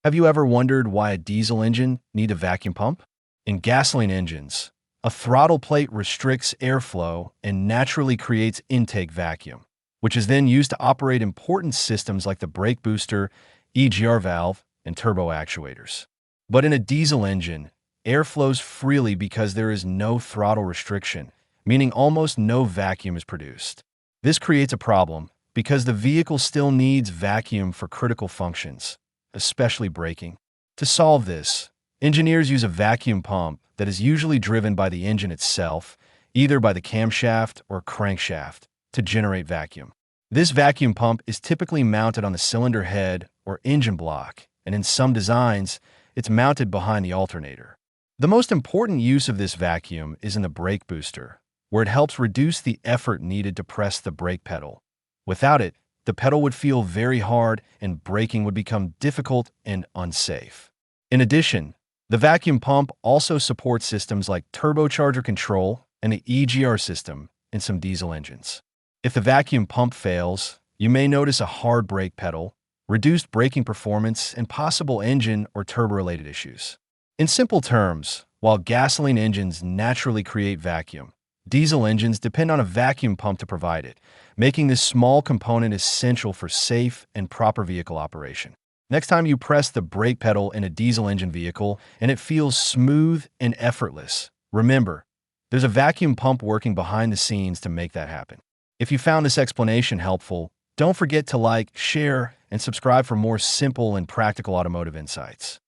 Have you ever wondered why a diesel engine needs a vacuum pump? In gasoline engines, a throttle plate restricts airflow and naturally creates intake vacuum, which is then used to operate important systems like the brake booster, EGR valve, and turbo actuators. But in a diesel engine, air flows freely because there is no throttle restriction, meaning almost no vacuum is produced. This creates a problem because the vehicle still needs vacuum for critical functions, especially braking. To solve this, engineers use a vacuum pump that is usually driven by the engine itself, either by the camshaft or crankshaft, to generate vacuum. This vacuum pump is typically mounted on the cylinder head or engine block, and in some designs, it's mounted behind the alternator. The most important use of this vacuum is in the brake booster, where it helps reduce the effort needed to press the brake pedal. Without it, the pedal would feel very hard and braking would become difficult and unsafe. In addition, the vacuum pump also supports systems like turbocharger control and the EGR system in some diesel engines. If the vacuum pump fails, you may notice a hard brake pedal, reduced braking performance, and possible engine or turbo-related issues. In simple terms, while gasoline engines naturally create vacuum, diesel engines depend on a vacuum pump to provide it, making this small component essential for safe and proper vehicle operation. Next time you press the brake pedal in a diesel engine vehicle and it feels smooth and effortless, remember, there's a vacuum pump working behind the scenes to make that happen. If you found this explanation helpful, don't forget to like, share, and subscribe for more simple and practical automotive insights.